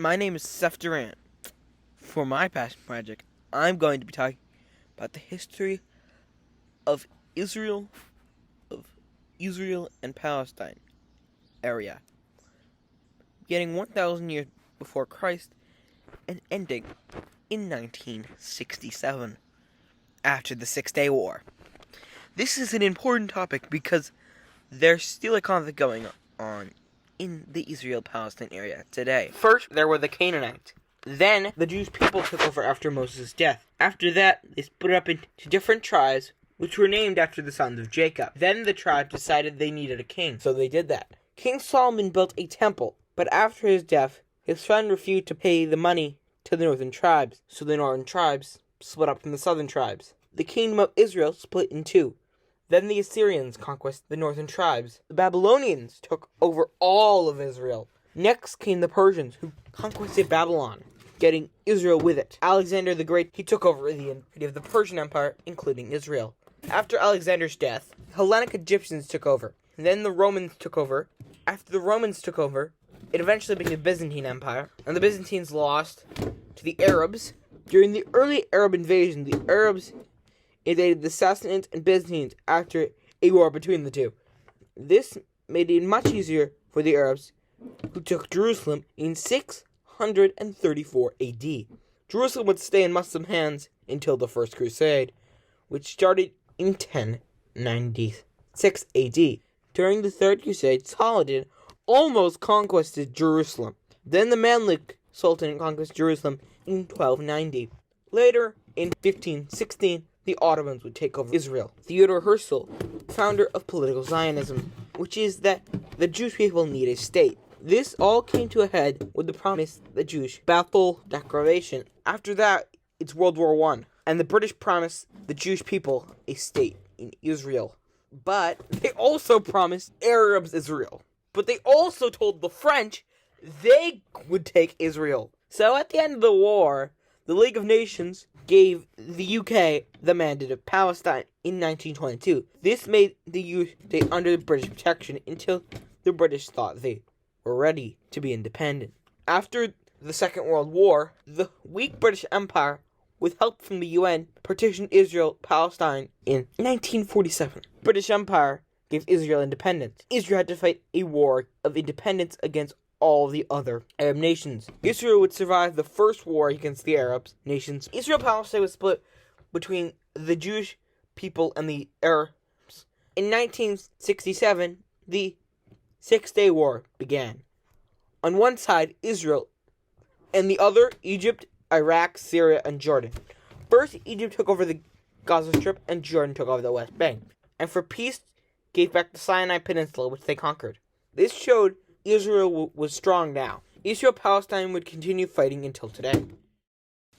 My name is Seth Durant. For my passion project, I'm going to be talking about the history of Israel, and Palestine area, beginning 1,000 years before Christ and ending in 1967, after the 6-Day War. This is an important topic because there's still a conflict going on in the Israel-Palestine area today. First, there were the Canaanites. Then, the Jewish people took over after Moses' death. After that, they split up into different tribes, which were named after the sons of Jacob. Then the tribe decided they needed a king, so they did that. King Solomon built a temple, but after his death, his son refused to pay the money to the northern tribes, so the northern tribes split up from the southern tribes. The kingdom of Israel split in two. Then the Assyrians conquered the northern tribes. The Babylonians took over all of Israel. Next came the Persians, who conquered Babylon, getting Israel with it. Alexander the Great, he took over the entirety of the Persian Empire, including Israel. After Alexander's death, Hellenic Egyptians took over. And then the Romans took over. After the Romans took over, it eventually became the Byzantine Empire, and the Byzantines lost to the Arabs. During the early Arab invasion, the Arabs invaded the Sassanids and Byzantines after a war between the two. This made it much easier for the Arabs, who took Jerusalem in 634 AD. Jerusalem would stay in Muslim hands until the First Crusade, which started in 1096 AD. During the Third Crusade, Saladin almost conquered Jerusalem. Then the Mamluk Sultan conquered Jerusalem in 1290. Later, in 1516, the Ottomans would take over Israel. Theodor Herzl, founder of political Zionism, which is that the Jewish people need a state. This all came to a head with the promise the Jewish Balfour Declaration. After that, it's World War I, and the British promised the Jewish people a state in Israel. But they also promised Arabs Israel. But they also told the French they would take Israel. So at the end of the war, the League of Nations gave the UK the mandate of Palestine in 1922. This made the UK stay under British protection until the British thought they were ready to be independent. After the Second World War, the weak British Empire, with help from the UN, partitioned Palestine in 1947. British Empire gave Israel independence. Israel had to fight a war of independence against all the other Arab nations. Israel would survive the first war against the Arab nations. Israel-Palestine was split between the Jewish people and the Arabs. In 1967, the 6-Day War began. On one side, Israel, and the other, Egypt, Iraq, Syria, and Jordan. First, Egypt took over the Gaza Strip, and Jordan took over the West Bank. And for peace, gave back the Sinai Peninsula, which they conquered. This showed Israel was strong now. Israel-Palestine would continue fighting until today.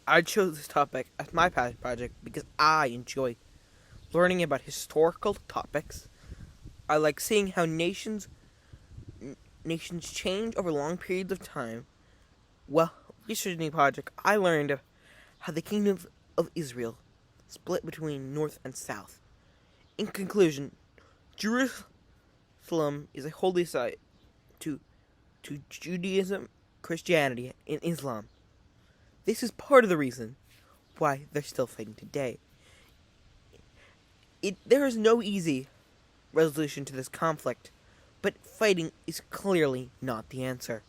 I chose this topic as my passion project because I enjoy learning about historical topics. I like seeing how nations change over long periods of time. Well, researching the project, I learned how the kingdom of Israel split between north and south. In conclusion, Jerusalem is a holy site to Judaism, Christianity, and Islam. This is part of the reason why they're still fighting today. There is no easy resolution to this conflict, but fighting is clearly not the answer.